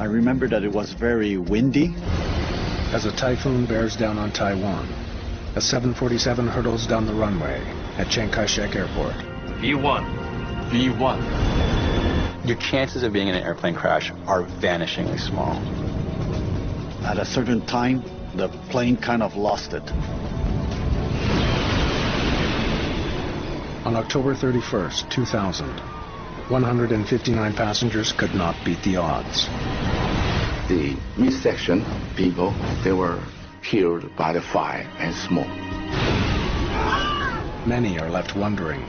I remember that it was very windy. As a typhoon bears down on Taiwan, a 747 hurtles down the runway at Chiang Kai-shek Airport. V1. V1. Your chances of being in an airplane crash are vanishingly small. At a certain time, the plane kind of lost it. On October 31st, 2000, 159 passengers could not beat the odds. The midsection people, they were killed by the fire and smoke. Many are left wondering,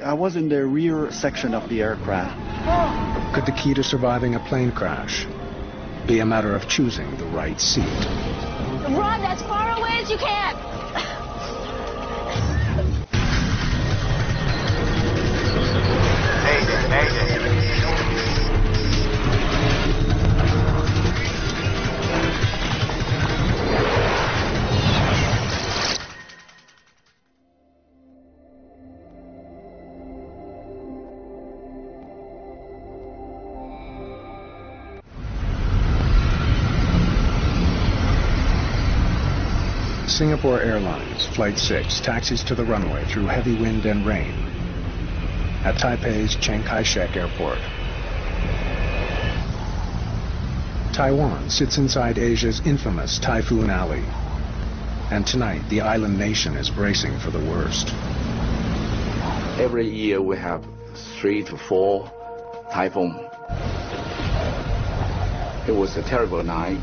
I was in the rear section of the aircraft. could the key to surviving a plane crash be a matter of choosing the right seat? Run as far away as you can! Singapore Airlines Flight 6 taxis to the runway through heavy wind and rain at Taipei's Chiang Kai-shek Airport. Taiwan sits inside Asia's infamous Typhoon Alley, and tonight the island nation is bracing for the worst. Every year we have 3 to 4 typhoons. It was a terrible night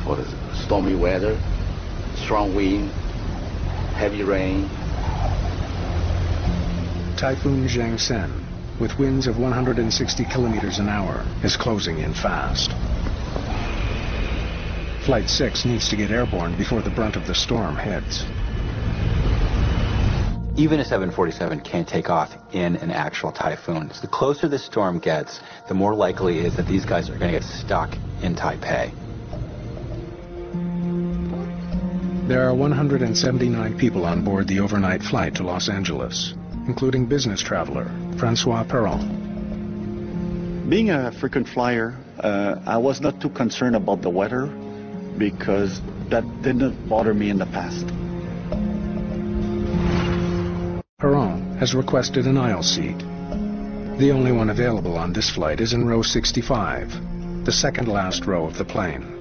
for the stormy weather, strong wind, heavy rain. Typhoon Zhangsen, with winds of 160 kilometers an hour, is closing in fast. Flight 6 needs to get airborne before the brunt of the storm hits. Even a 747 can't take off in an actual typhoon. So the closer the storm gets, the more likely it is that these guys are going to get stuck in Taipei. There are 179 people on board the overnight flight to Los Angeles, including business traveler Francois Perron. Being a frequent flyer, I was not too concerned about the weather because that didn't bother me in the past. Perron has requested an aisle seat. The only one available on this flight is in row 65, the second last row of the plane.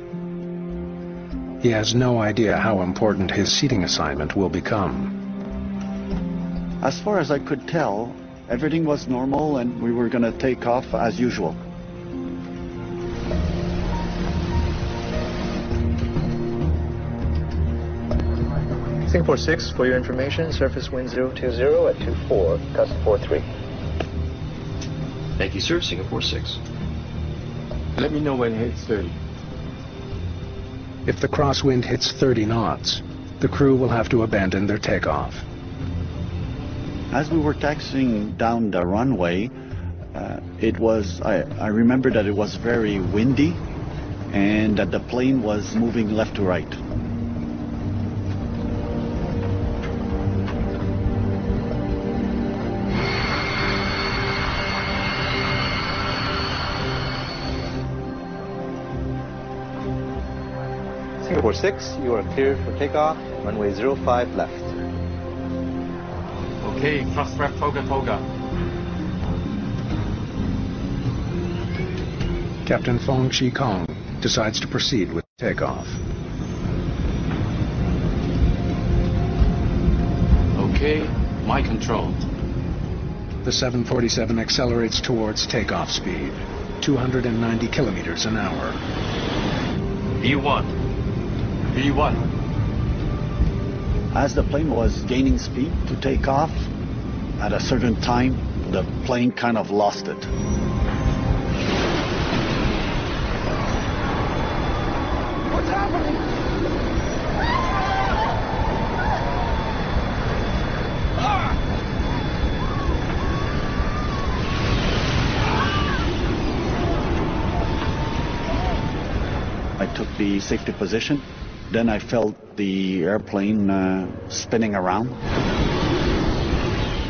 He has no idea how important his seating assignment will become. As far as I could tell, everything was normal and we were going to take off as usual. Singapore 6, for your information, surface wind 020 at 24, gust 43. Thank you, sir. Singapore 6. Let me know when it hits 30. If the crosswind hits 30 knots, the crew will have to abandon their takeoff. As we were taxiing down the runway, I remember that it was very windy and that the plane was moving left to right. Singapore 6, you are cleared for takeoff, runway 05 left. Okay, cross left, Toga. Captain Fong Chi Kong decides to proceed with takeoff. Okay, my control. The 747 accelerates towards takeoff speed, 290 kilometers an hour. V1. V1. As the plane was gaining speed to take off, at a certain time, the plane kind of lost it. What's happening? I took the safety position. Then I felt the airplane spinning around.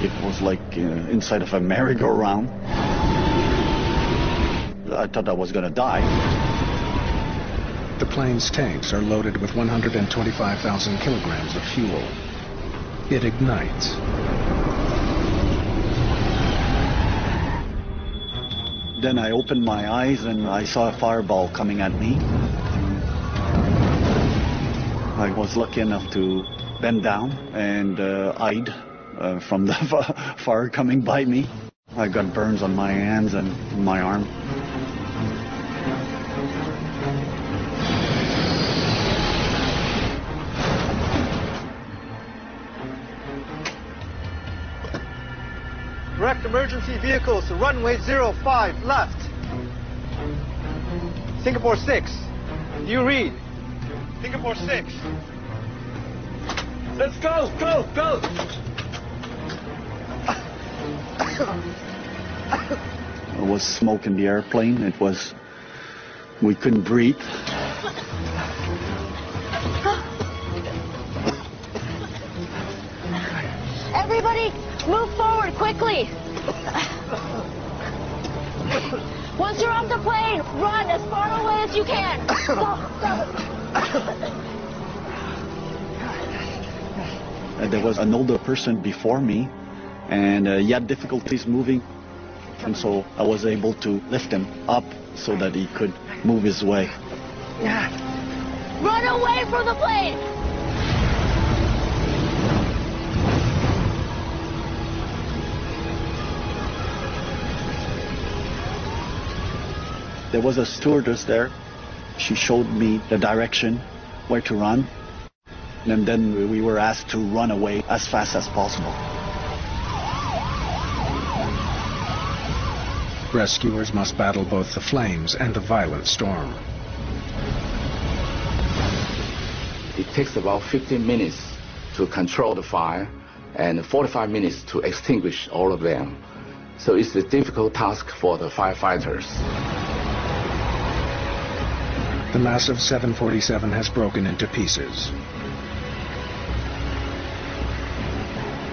It was like inside of a merry-go-round. I thought I was going to die. The plane's tanks are loaded with 125,000 kilograms of fuel. It ignites. Then I opened my eyes and I saw a fireball coming at me. I was lucky enough to bend down and hide from the fire coming by me. I got burns on my hands and my arm. Direct emergency vehicles to runway 05 left. Singapore 6. Do you read? Singapore 6. Let's go, go, go! There was smoke in the airplane. We couldn't breathe. Everybody, move forward quickly. Once you're off the plane, run as far away as you can. There was an older person before me, and he had difficulties moving, and so I was able to lift him up so that he could move his way. Run away from the plane! There was a stewardess there. She showed me the direction, where to run, and then we were asked to run away as fast as possible. Rescuers must battle both the flames and the violent storm. It takes about 15 minutes to control the fire and 45 minutes to extinguish all of them. So it's a difficult task for the firefighters. The massive 747 has broken into pieces.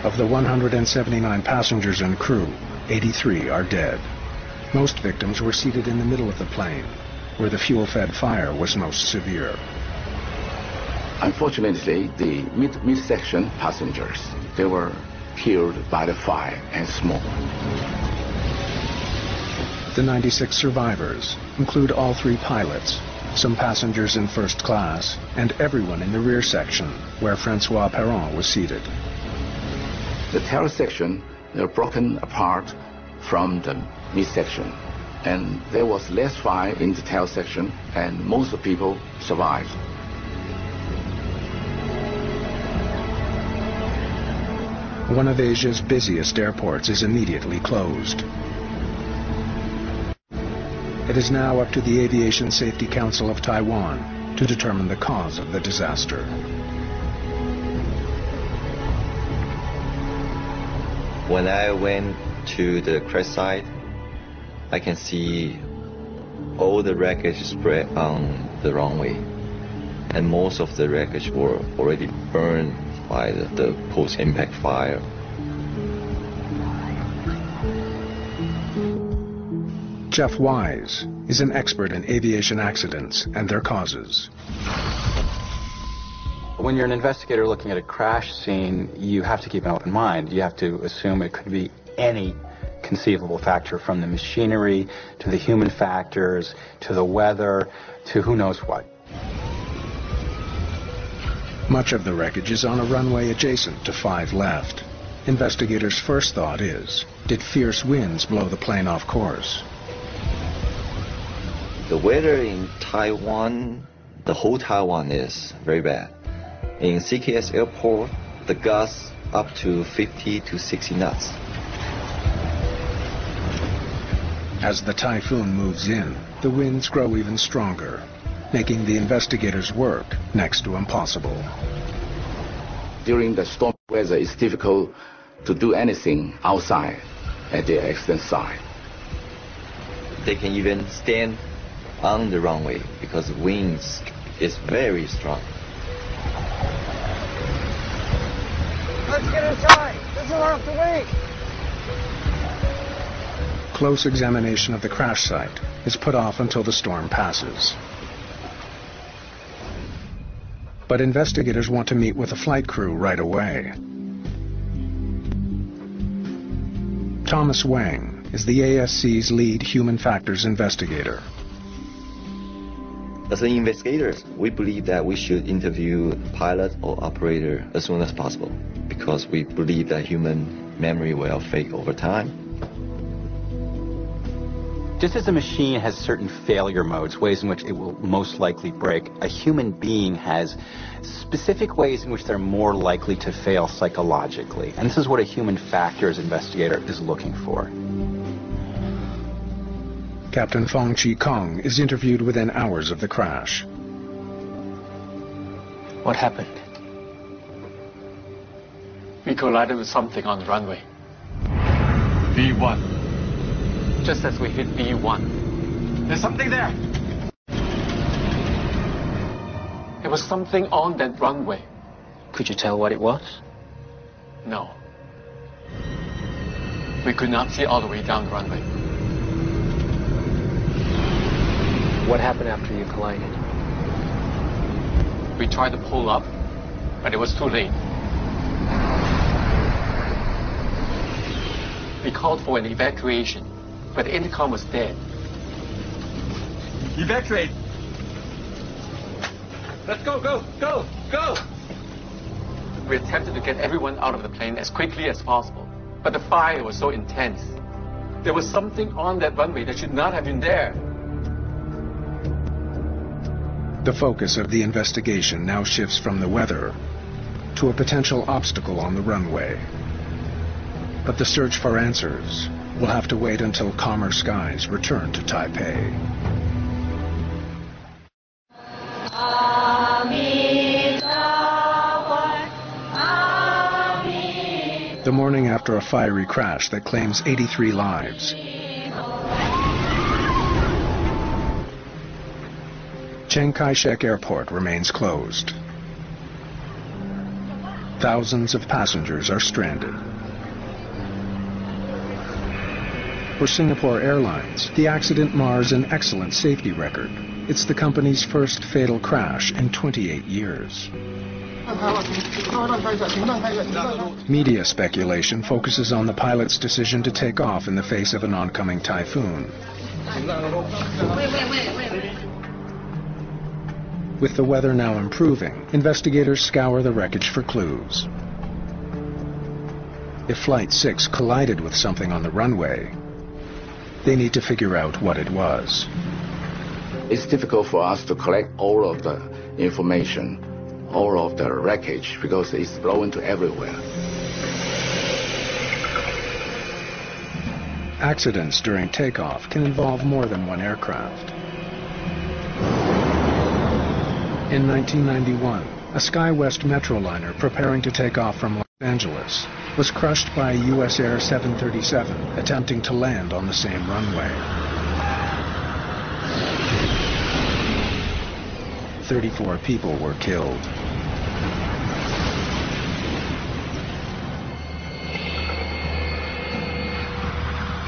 Of the 179 passengers and crew, 83 are dead. Most victims were seated in the middle of the plane, where the fuel-fed fire was most severe. Unfortunately, the midsection passengers, they were killed by the fire and smoke. The 96 survivors include all 3 pilots, some passengers in first class, and everyone in the rear section, where Francois Perron was seated. The tail section, they're broken apart from the midsection, and there was less fire in the tail section, and most of the people survived. One of Asia's busiest airports is immediately closed. It is now up to the Aviation Safety Council of Taiwan to determine the cause of the disaster. When I went to the crash site, I can see all the wreckage spread on the runway, and most of the wreckage were already burned by the post-impact fire. Jeff Wise is an expert in aviation accidents and their causes. When you're an investigator looking at a crash scene, you have to keep an open mind. You have to assume it could be any conceivable factor, from the machinery to the human factors to the weather to who knows what. Much of the wreckage is on a runway adjacent to 5 left. Investigators' first thought is, did fierce winds blow the plane off course? The weather in Taiwan, the whole Taiwan is very bad. In CKS Airport, the gusts up to 50 to 60 knots. As the typhoon moves in, the winds grow even stronger, making the investigators' work next to impossible. During the storm weather, it's difficult to do anything outside at the accident site. They can even stand on the runway because the winds is very strong. Let's get inside. This is off the way. Close examination of the crash site is put off until the storm passes. But investigators want to meet with the flight crew right away. Thomas Wang is the ASC's lead human factors investigator. As an investigators, we believe that we should interview pilot or operator as soon as possible because we believe that human memory will fade over time. Just as a machine has certain failure modes, ways in which it will most likely break, a human being has specific ways in which they're more likely to fail psychologically. And this is what a human factors investigator is looking for. Captain Fong Chi Kong is interviewed within hours of the crash. What happened? We collided with something on the runway. V1. Just as we hit V1. There's something there. There was something on that runway. Could you tell what it was? No. We could not see all the way down the runway. What happened after you collided? We tried to pull up, but it was too late. We called for an evacuation, but the intercom was dead. Evacuate! Let's go, go, go, go! We attempted to get everyone out of the plane as quickly as possible, but the fire was so intense. There was something on that runway that should not have been there. The focus of the investigation now shifts from the weather to a potential obstacle on the runway. But the search for answers will have to wait until calmer skies return to Taipei. The morning after a fiery crash that claims 83 lives, Chiang Kai-shek Airport remains closed. Thousands of passengers are stranded. For Singapore Airlines, the accident mars an excellent safety record. It's the company's first fatal crash in 28 years. Media speculation focuses on the pilot's decision to take off in the face of an oncoming typhoon. With the weather now improving, investigators scour the wreckage for clues. If Flight 6 collided with something on the runway, they need to figure out what it was. It's difficult for us to collect all of the information, all of the wreckage, because it's blown to everywhere. Accidents during takeoff can involve more than one aircraft. In 1991, a SkyWest Metroliner preparing to take off from Los Angeles was crushed by a US Air 737 attempting to land on the same runway. 34 people were killed.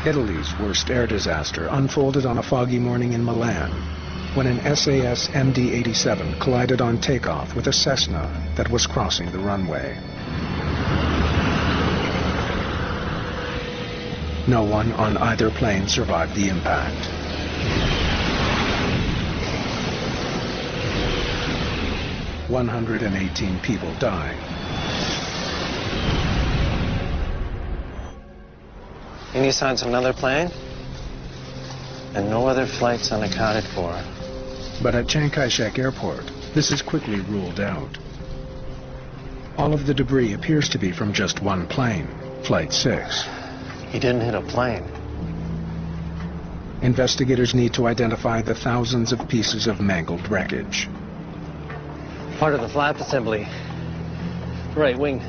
Italy's worst air disaster unfolded on a foggy morning in Milan, when an SAS MD-87 collided on takeoff with a Cessna that was crossing the runway. No one on either plane survived the impact. "118 people died. Any signs of another plane? And no other flights unaccounted for. But at Chiang Kai-shek Airport, this is quickly ruled out. All of the debris appears to be from just one plane, Flight 6. He didn't hit a plane. Investigators need to identify the thousands of pieces of mangled wreckage. Part of the flap assembly. Right wing.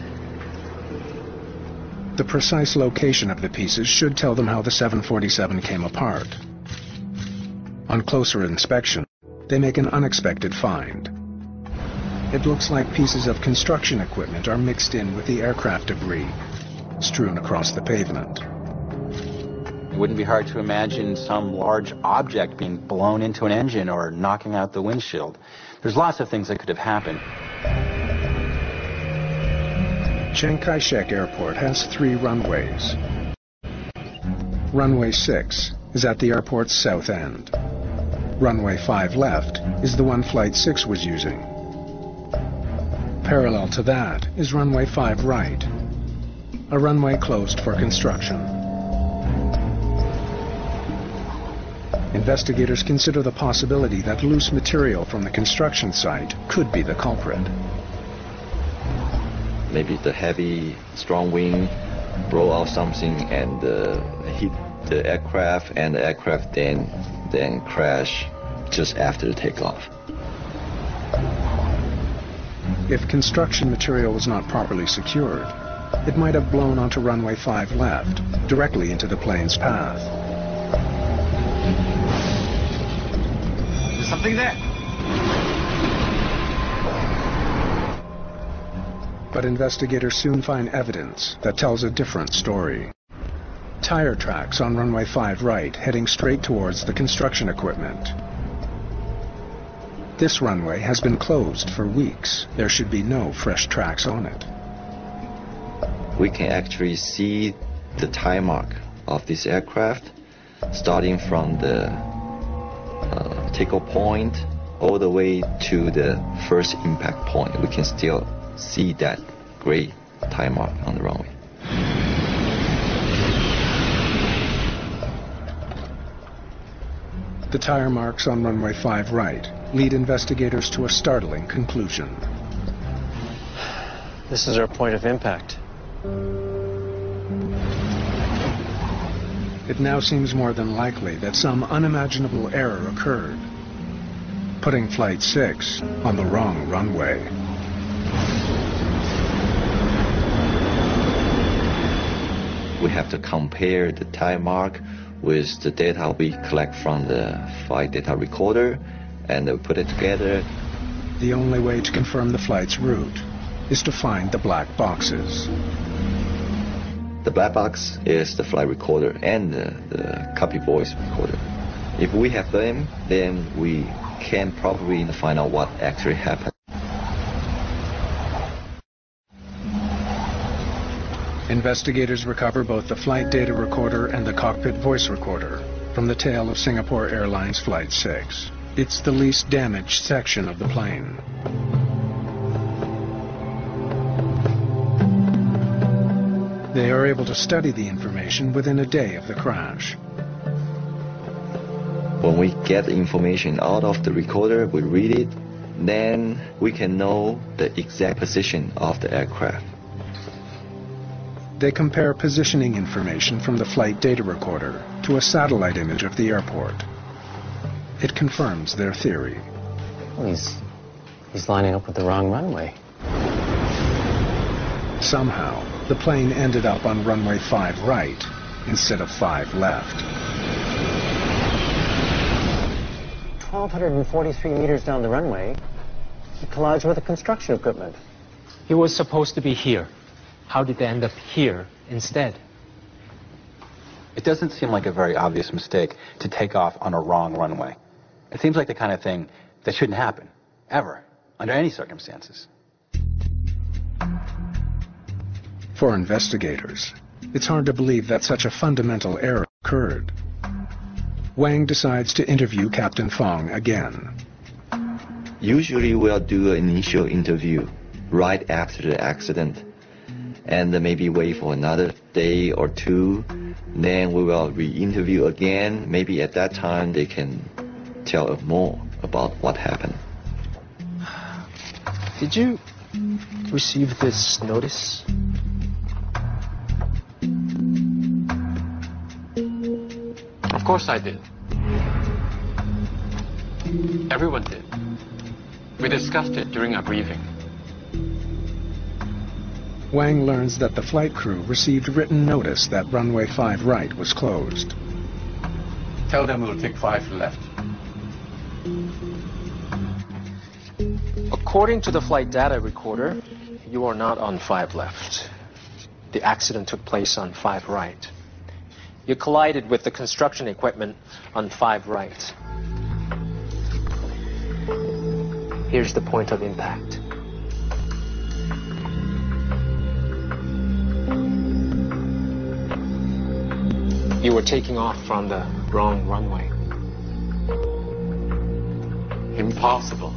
The precise location of the pieces should tell them how the 747 came apart. On closer inspection, they make an unexpected find. It looks like pieces of construction equipment are mixed in with the aircraft debris, strewn across the pavement. It wouldn't be hard to imagine some large object being blown into an engine or knocking out the windshield. There's lots of things that could have happened. Chiang Kai-shek Airport has 3 runways. Runway 6 is at the airport's south end. Runway 5 left is the one Flight 6 was using. Parallel to that is runway 5 right, a runway closed for construction. Investigators consider the possibility that loose material from the construction site could be the culprit. Maybe the heavy, strong wind blow out something and hit the aircraft, and the aircraft then crash just after the takeoff. If construction material was not properly secured, it might have blown onto runway 5 left, directly into the plane's path. There's something there. But investigators soon find evidence that tells a different story. Tire tracks on runway 5 right heading straight towards the construction equipment. This runway has been closed for weeks. There should be no fresh tracks on it. We can actually see the tire mark of this aircraft starting from the takeoff point all the way to the first impact point. We can still see that gray tire mark on the runway. The tire marks on runway 5 right lead investigators to a startling conclusion. This is our point of impact. It now seems more than likely that some unimaginable error occurred, putting Flight 6 on the wrong runway. We have to compare the tire mark with the data we collect from the flight data recorder, and we put it together. The only way to confirm the flight's route is to find the black boxes. The black box is the flight recorder and the copy voice recorder. If we have them, then we can probably find out what actually happened. Investigators recover both the flight data recorder and the cockpit voice recorder from the tail of Singapore Airlines Flight 6. It's the least damaged section of the plane. They are able to study the information within a day of the crash. When we get the information out of the recorder, we read it, then we can know the exact position of the aircraft. They compare positioning information from the flight data recorder to a satellite image of the airport. It confirms their theory. Well, he's lining up with the wrong runway. Somehow, the plane ended up on runway 5 right instead of 5 left. 1,243 meters down the runway, he collides with the construction equipment. He was supposed to be here. How did they end up here instead? It doesn't seem like a very obvious mistake to take off on a wrong runway. It seems like the kind of thing that shouldn't happen, ever, under any circumstances. For investigators, it's hard to believe that such a fundamental error occurred. Wang decides to interview Captain Fong again. Usually we'll do an initial interview right after the accident, and maybe wait for another day or two. Then we will re-interview again. Maybe at that time they can tell us more about what happened. Did you receive this notice? Of course I did. Everyone did. We discussed it during our briefing. Wang learns that the flight crew received written notice that runway 5 right was closed. Tell them we'll take 5 left. According to the flight data recorder, you are not on 5 left. The accident took place on 5 right. You collided with the construction equipment on 5 right. Here's the point of impact. You were taking off from the wrong runway. Impossible.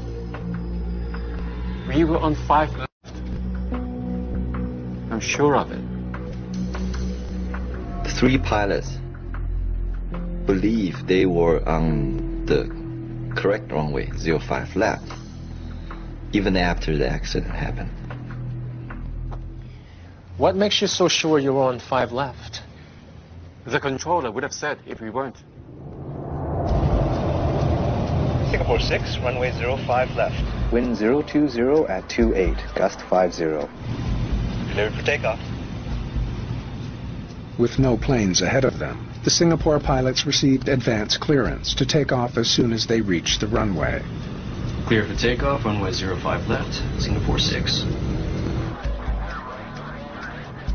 We were on 5 left. I'm sure of it. The 3 pilots believe they were on the correct runway, 05 left, even after the accident happened. What makes you so sure you were on 5 left? The controller would have said if we weren't. Singapore 6, runway 05 left. Wind 020 at 28, gust 50. Cleared for takeoff. With no planes ahead of them, the Singapore pilots received advance clearance to take off as soon as they reached the runway. Clear for takeoff, runway 05 left, Singapore 6.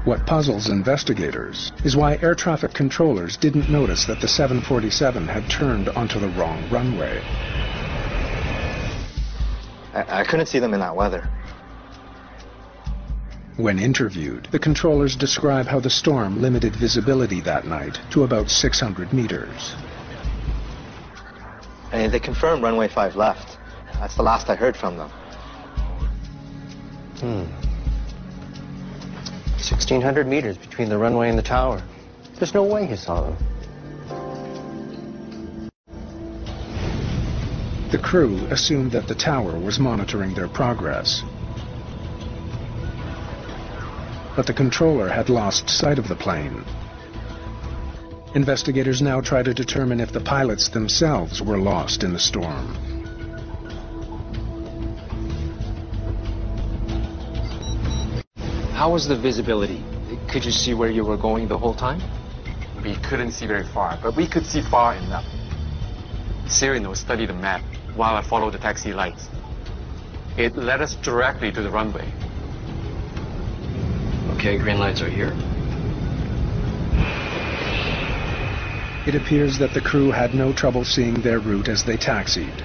What puzzles investigators is why air traffic controllers didn't notice that the 747 had turned onto the wrong runway. I couldn't see them in that weather. When interviewed, the controllers describe how the storm limited visibility that night to about 600 meters. And they confirmed runway 5 left. That's the last I heard from them. 1,600 meters between the runway and the tower. There's no way he saw them. The crew assumed that the tower was monitoring their progress. But the controller had lost sight of the plane. Investigators now try to determine if the pilots themselves were lost in the storm. How was the visibility? Could you see where you were going the whole time? We couldn't see very far, but we could see far enough. Cyrano studied the map while I followed the taxi lights. It led us directly to the runway. Okay, green lights are here. It appears that the crew had no trouble seeing their route as they taxied.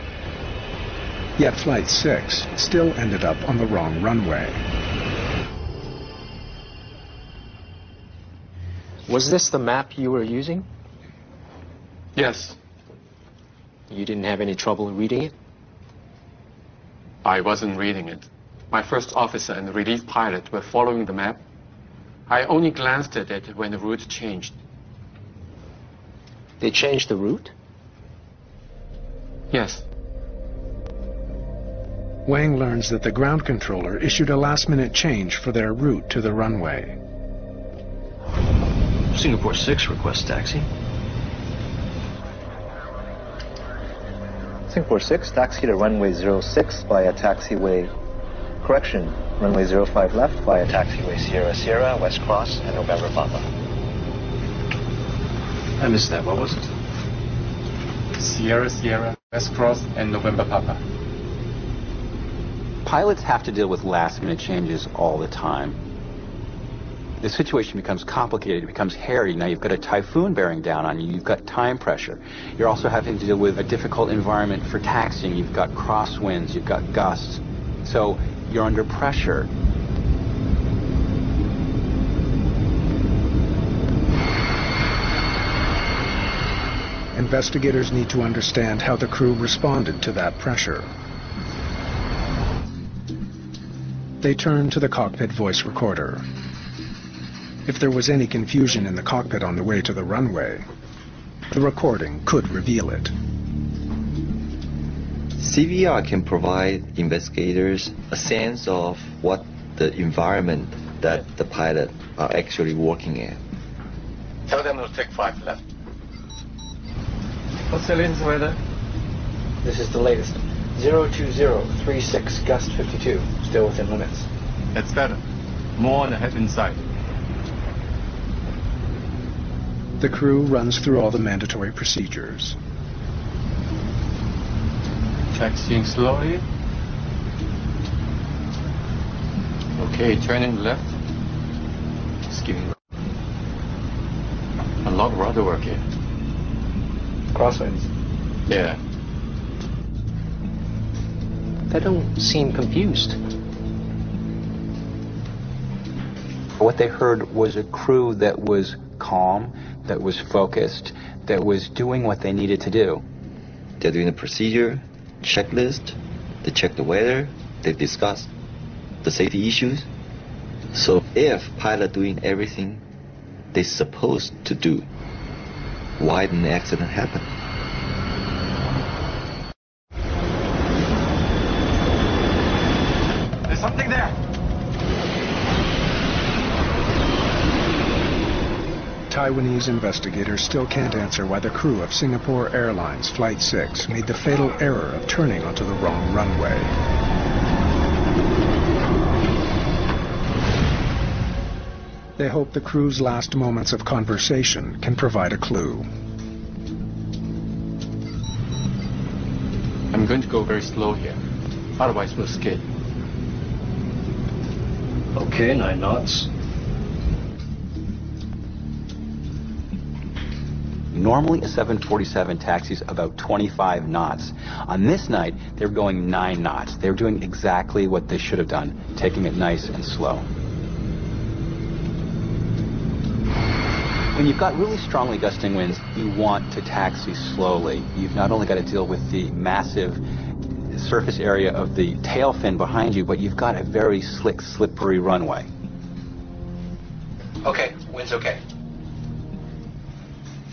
Yet Flight 6 still ended up on the wrong runway. Was this the map you were using? Yes. You didn't have any trouble reading it? I wasn't reading it. My first officer and the relief pilot were following the map. I only glanced at it when the route changed. They changed the route? Yes. Wang learns that the ground controller issued a last-minute change for their route to the runway. Singapore 6 requests taxi. Singapore 6, taxi to runway 06 via taxiway. Correction, runway 05 left via taxiway Sierra Sierra, West Cross, and November Papa. I missed that. What was it? Sierra Sierra, West Cross, and November Papa. Pilots have to deal with last-minute changes all the time. The situation becomes complicated, it becomes hairy. Now you've got a typhoon bearing down on you, you've got time pressure. You're also having to deal with a difficult environment for taxiing. You've got crosswinds, you've got gusts. So you're under pressure. Investigators need to understand how the crew responded to that pressure. They turn to the cockpit voice recorder. If there was any confusion in the cockpit on the way to the runway, the recording could reveal it. CVR can provide investigators a sense of what the environment that the pilot are actually working in. Tell them to take 5 left. What's the latest weather? This is the latest. 02036, gust 52, still within limits. That's better. More on the headwind side. The crew runs through all the mandatory procedures. Taxiing slowly. Okay, turning left. Just giving a lot of rudder work here. Crosswinds. Yeah. They don't seem confused. What they heard was a crew that was calm, that was focused, that was doing what they needed to do. They're doing the procedure, checklist, they check the weather, they discuss the safety issues. So if pilot doing everything they're supposed to do, why didn't the accident happen? There's something there. Taiwanese investigators still can't answer why the crew of Singapore Airlines Flight 6 made the fatal error of turning onto the wrong runway. They hope the crew's last moments of conversation can provide a clue. I'm going to go very slow here. Otherwise, we'll skid. Okay, 9 knots. Normally, a 747 taxis about 25 knots. On this night, they're going 9 knots. They're doing exactly what they should have done, taking it nice and slow. When you've got really strongly gusting winds, you want to taxi slowly. You've not only got to deal with the massive surface area of the tail fin behind you, but you've got a very slick, slippery runway. Okay, wind's okay.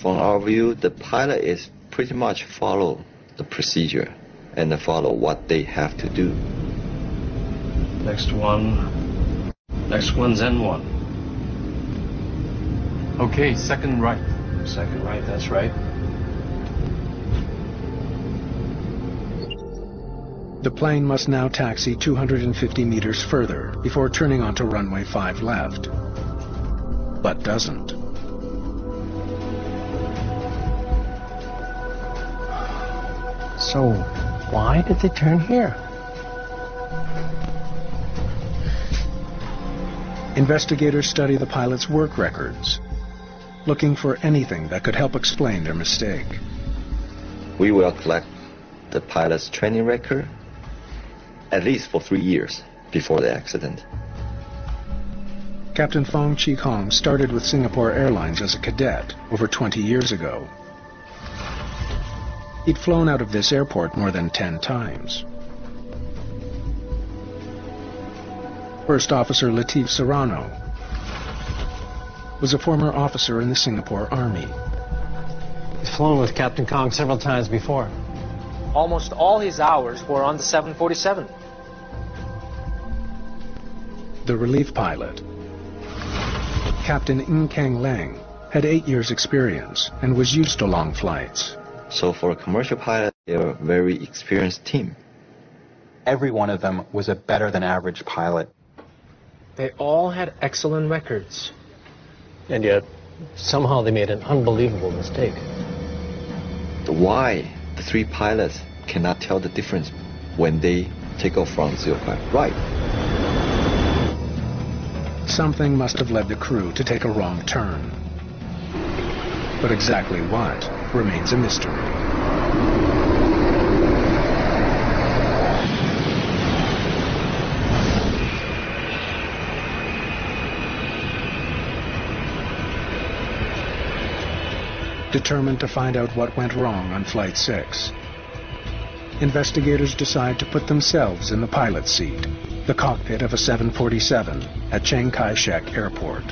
From our view, the pilot is pretty much follow the procedure and follow what they have to do. Next one. Next one's N1. Okay, second right. Second right, that's right. The plane must now taxi 250 meters further before turning onto runway 5 left, but doesn't. So, why did they turn here? Investigators study the pilot's work records, looking for anything that could help explain their mistake. We will collect the pilot's training record at least for 3 years before the accident. Captain Fong Chi Kong started with Singapore Airlines as a cadet over 20 years ago. He'd flown out of this airport more than 10 times. First Officer Latif Serrano was a former officer in the Singapore Army. He's flown with Captain Kong several times before. Almost all his hours were on the 747. The relief pilot, Captain Ng Keng Leng, had 8 years' experience and was used to long flights. So for a commercial pilot, they're a very experienced team. Every one of them was a better than average pilot. They all had excellent records. And yet, somehow they made an unbelievable mistake. Why the 3 pilots cannot tell the difference when they take off from 05 right? Something must have led the crew to take a wrong turn. But exactly what remains a mystery. Determined to find out what went wrong on Flight 6, investigators decide to put themselves in the pilot's seat, the cockpit of a 747 at Chiang Kai-shek Airport.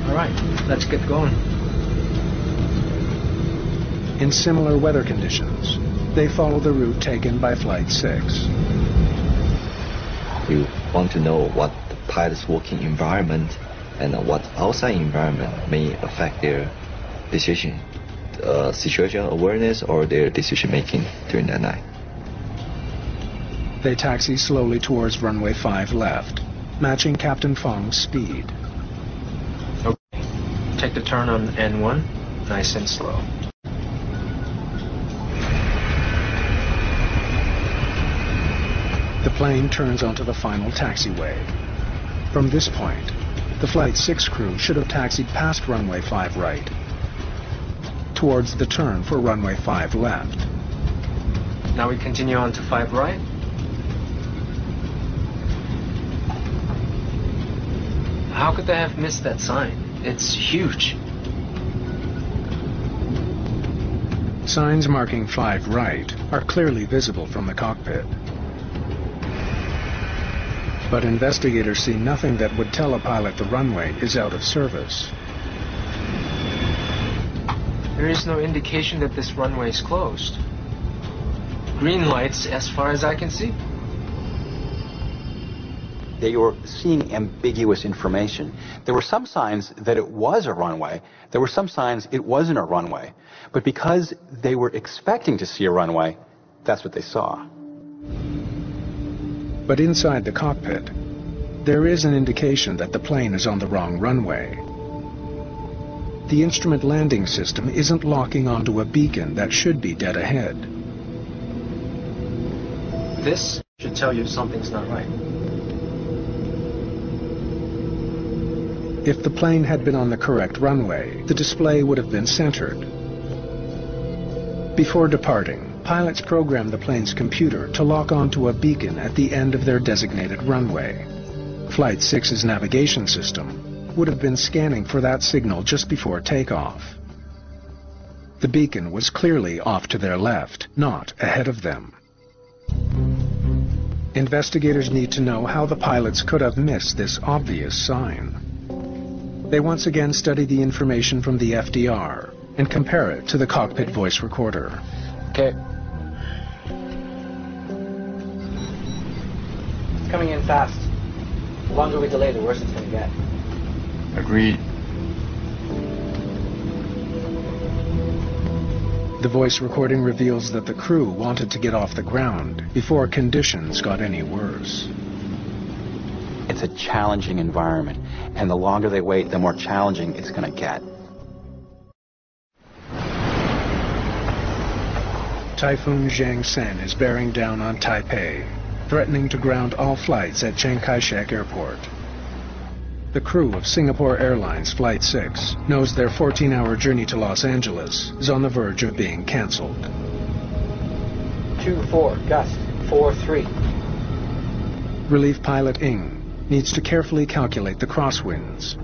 All right, let's get going. In similar weather conditions, they follow the route taken by Flight 6. You want to know what the pilot's working environment and what outside environment may affect their decision, situation awareness or their decision making during that night. They taxi slowly towards runway 5 left, matching Captain Fong's speed. Okay. Take the turn on N1, nice and slow. The plane turns onto the final taxiway. From this point, the Flight 6 crew should have taxied past runway 5 right, towards the turn for runway 5 left. Now we continue on to 5 right. How could they have missed that sign? It's huge. Signs marking 5 right are clearly visible from the cockpit. But investigators see nothing that would tell a pilot the runway is out of service. There is no indication that this runway is closed. Green lights as far as I can see. They were seeing ambiguous information. There were some signs that it was a runway. There were some signs it wasn't a runway. But because they were expecting to see a runway, that's what they saw. But inside the cockpit, there is an indication that the plane is on the wrong runway. The instrument landing system isn't locking onto a beacon that should be dead ahead. This should tell you something's not right. If the plane had been on the correct runway, the display would have been centered. Before departing, pilots programmed the plane's computer to lock onto a beacon at the end of their designated runway. Flight 6's navigation system would have been scanning for that signal just before takeoff. The beacon was clearly off to their left, not ahead of them. Investigators need to know how the pilots could have missed this obvious sign. They once again study the information from the FDR and compare it to the cockpit voice recorder. Okay. It's coming in fast. The longer we delay, the worse it's going to get. Agreed. The voice recording reveals that the crew wanted to get off the ground before conditions got any worse. It's a challenging environment, and the longer they wait, the more challenging it's going to get. Typhoon Jiangsen is bearing down on Taipei, threatening to ground all flights at Chiang Kai-shek Airport. The crew of Singapore Airlines Flight 6 knows their 14-hour journey to Los Angeles is on the verge of being canceled. 2-4, gust, 4-3. Relief pilot Ng needs to carefully calculate the crosswinds,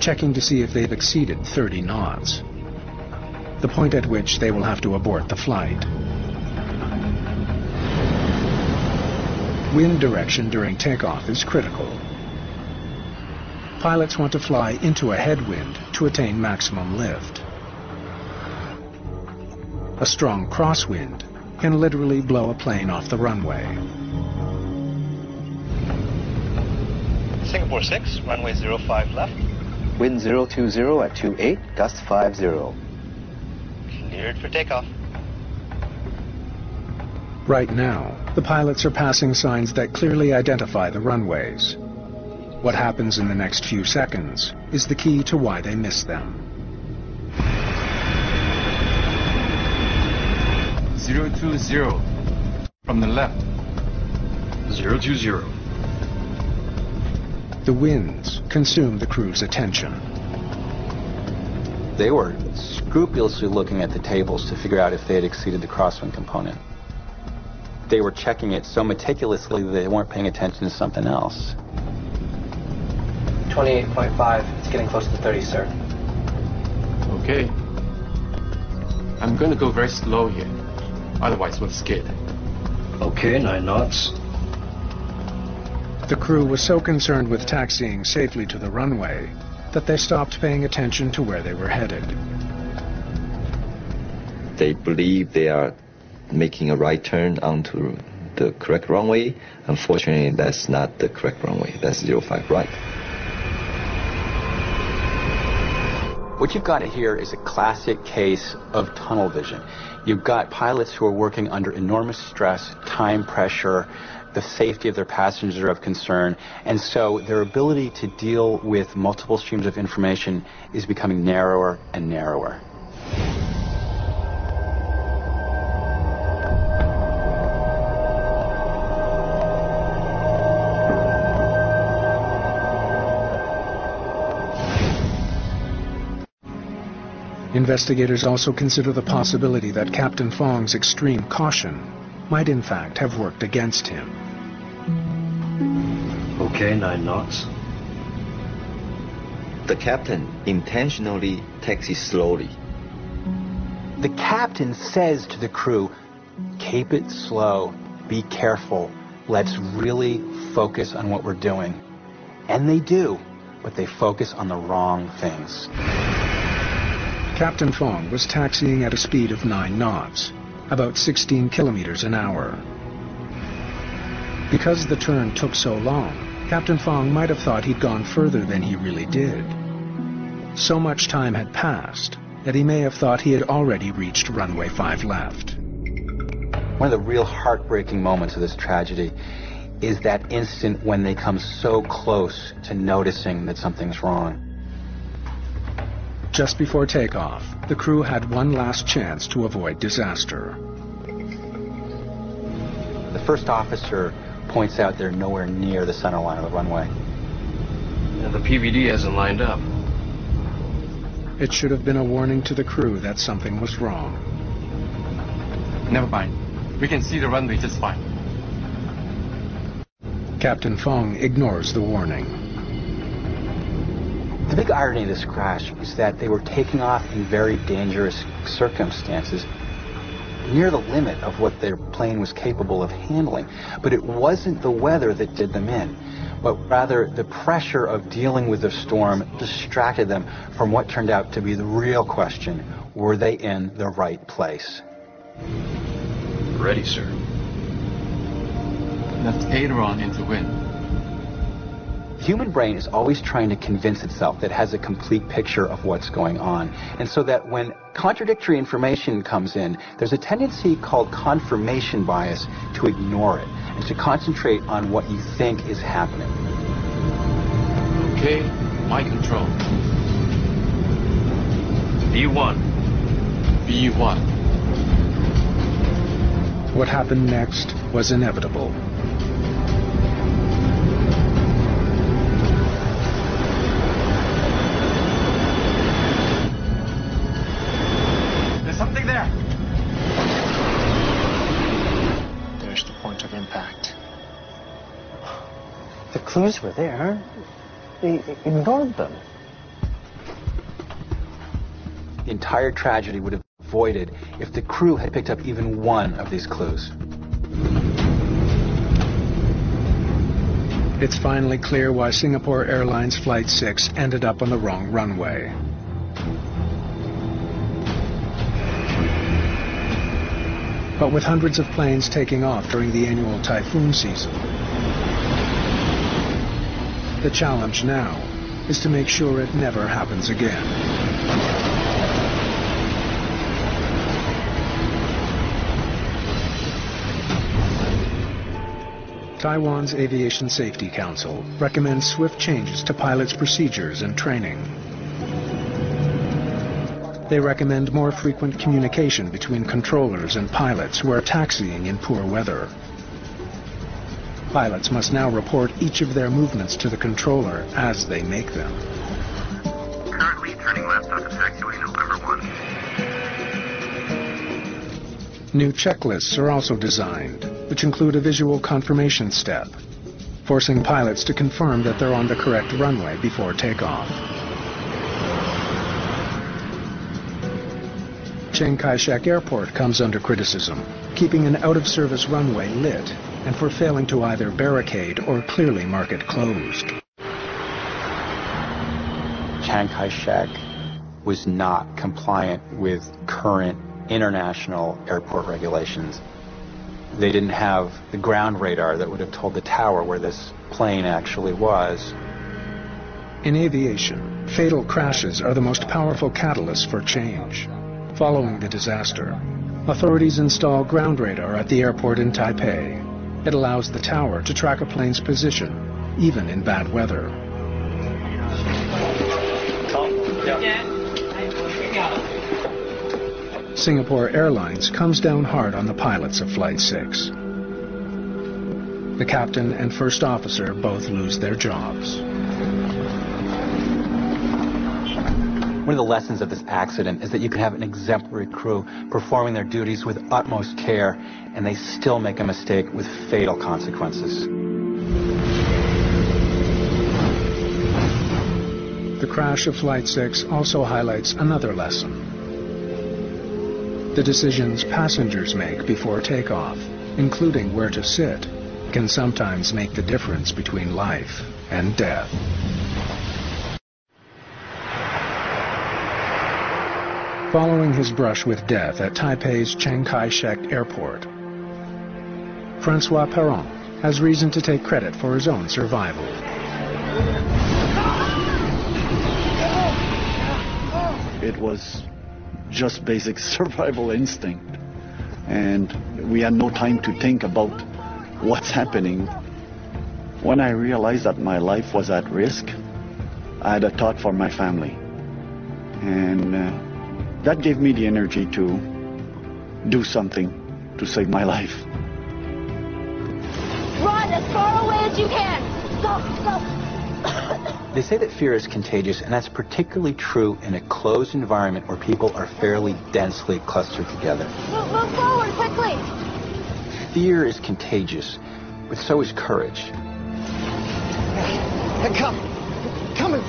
checking to see if they've exceeded 30 knots, the point at which they will have to abort the flight. Wind direction during takeoff is critical. Pilots want to fly into a headwind to attain maximum lift. A strong crosswind can literally blow a plane off the runway. Singapore 6, runway 05 left. Wind 020 at 28, gust 50. Cleared for takeoff. Right now, the pilots are passing signs that clearly identify the runways. What happens in the next few seconds is the key to why they miss them. 020 from the left. 020. The winds consume the crew's attention. They were scrupulously looking at the tables to figure out if they had exceeded the crosswind component. They were checking it so meticulously that they weren't paying attention to something else. 28.5. It's getting close to 30, sir. Okay. I'm going to go very slow here. Otherwise, we'll skid. Okay, 9 knots. The crew was so concerned with taxiing safely to the runway that they stopped paying attention to where they were headed. They believe they are making a right turn onto the correct runway. Unfortunately, that's not the correct runway. That's 05 right. What you've got here is a classic case of tunnel vision. You've got pilots who are working under enormous stress, time pressure, the safety of their passengers are of concern, and so their ability to deal with multiple streams of information is becoming narrower and narrower. Investigators also consider the possibility that Captain Fong's extreme caution might in fact have worked against him. Okay, 9 knots. The captain intentionally taxis slowly. The captain says to the crew, keep it slow, be careful, let's really focus on what we're doing. And they do, but they focus on the wrong things. Captain Fong was taxiing at a speed of 9 knots, about 16 kilometers an hour. Because the turn took so long, Captain Fong might have thought he'd gone further than he really did. So much time had passed that he may have thought he had already reached runway 5 left. One of the real heartbreaking moments of this tragedy is that instant when they come so close to noticing that something's wrong. Just before takeoff, the crew had one last chance to avoid disaster. The first officer points out they're nowhere near the center line of the runway. Yeah, the PVD hasn't lined up. It should have been a warning to the crew that something was wrong. Never mind. We can see the runway just fine. Captain Fong ignores the warning. The big irony of this crash is that they were taking off in very dangerous circumstances, near the limit of what their plane was capable of handling. But it wasn't the weather that did them in, but rather the pressure of dealing with the storm distracted them from what turned out to be the real question: were they in the right place? Ready, sir. Left aileron into wind. The human brain is always trying to convince itself that it has a complete picture of what's going on. And so that when contradictory information comes in, there's a tendency called confirmation bias to ignore it and to concentrate on what you think is happening. Okay, my control. B1. B1. What happened next was inevitable. There's something there. There's the point of impact. The clues were there. They ignored them. The entire tragedy would have been avoided if the crew had picked up even one of these clues. It's finally clear why Singapore Airlines Flight 6 ended up on the wrong runway. But with hundreds of planes taking off during the annual typhoon season, the challenge now is to make sure it never happens again. Taiwan's Aviation Safety Council recommends swift changes to pilots' procedures and training. They recommend more frequent communication between controllers and pilots who are taxiing in poor weather. Pilots must now report each of their movements to the controller as they make them. Currently turning left onto taxiway November 1. New checklists are also designed, which include a visual confirmation step, forcing pilots to confirm that they're on the correct runway before takeoff. Chiang Kai-shek Airport comes under criticism, keeping an out-of-service runway lit and for failing to either barricade or clearly mark it closed. Chiang Kai-shek was not compliant with current international airport regulations. They didn't have the ground radar that would have told the tower where this plane actually was. In aviation, fatal crashes are the most powerful catalysts for change. Following the disaster, authorities install ground radar at the airport in Taipei. It allows the tower to track a plane's position, even in bad weather. Singapore Airlines comes down hard on the pilots of Flight 6. The captain and first officer both lose their jobs. One of the lessons of this accident is that you can have an exemplary crew performing their duties with utmost care, and they still make a mistake with fatal consequences. The crash of Flight 6 also highlights another lesson. The decisions passengers make before takeoff, including where to sit, can sometimes make the difference between life and death. Following his brush with death at Taipei's Chiang Kai-shek Airport, Francois Perron has reason to take credit for his own survival. It was just basic survival instinct, and we had no time to think about what's happening. When I realized that my life was at risk, I had a thought for my family, and that gave me the energy to do something to save my life. Run as far away as you can. Go, go. They say that fear is contagious, and that's particularly true in a closed environment where people are fairly densely clustered together. Move forward quickly. Fear is contagious, but so is courage. Hey, come. Come.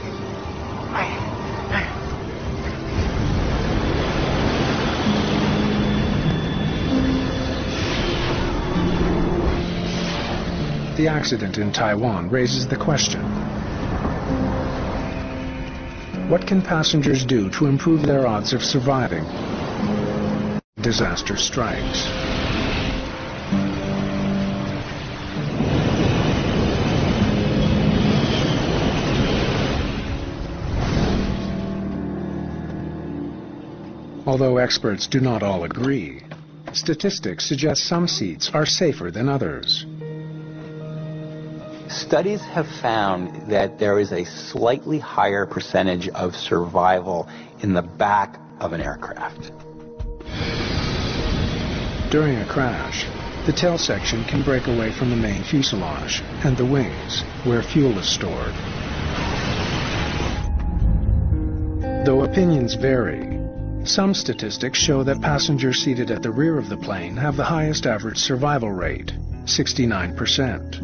The accident in Taiwan raises the question: what can passengers do to improve their odds of surviving? Disaster strikes. Although experts do not all agree, statistics suggest some seats are safer than others. Studies have found that there is a slightly higher percentage of survival in the back of an aircraft. During a crash, the tail section can break away from the main fuselage and the wings, where fuel is stored. Though opinions vary, some statistics show that passengers seated at the rear of the plane have the highest average survival rate, 69%.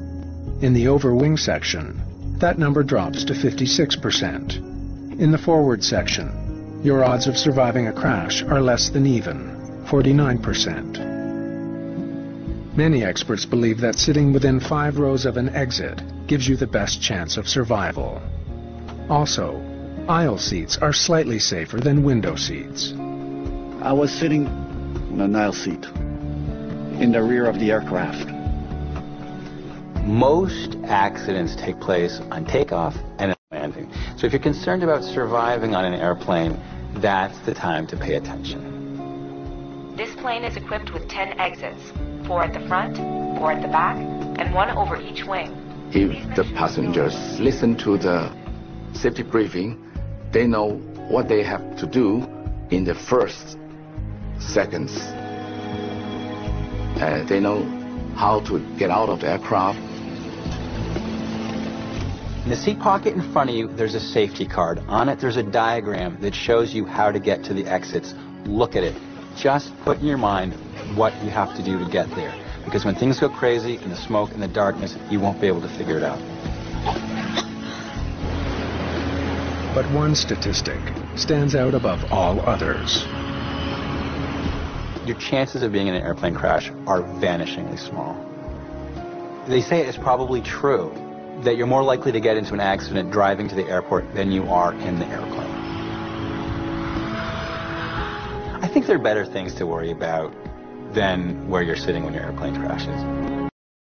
In the overwing section, that number drops to 56%. In the forward section, your odds of surviving a crash are less than even, 49%. Many experts believe that sitting within 5 rows of an exit gives you the best chance of survival. Also, aisle seats are slightly safer than window seats. I was sitting on an aisle seat in the rear of the aircraft. Most accidents take place on takeoff and landing. So if you're concerned about surviving on an airplane, that's the time to pay attention. This plane is equipped with 10 exits, 4 at the front, 4 at the back, and 1 over each wing. If the passengers listen to the safety briefing, they know what they have to do in the first seconds. They know how to get out of the aircraft. In the seat pocket in front of you, there's a safety card. On it, there's a diagram that shows you how to get to the exits. Look at it. Just put in your mind what you have to do to get there. Because when things go crazy in the smoke and the darkness, you won't be able to figure it out. But one statistic stands out above all others. Your chances of being in an airplane crash are vanishingly small. They say it's probably true that you're more likely to get into an accident driving to the airport than you are in the airplane. I think there are better things to worry about than where you're sitting when your airplane crashes.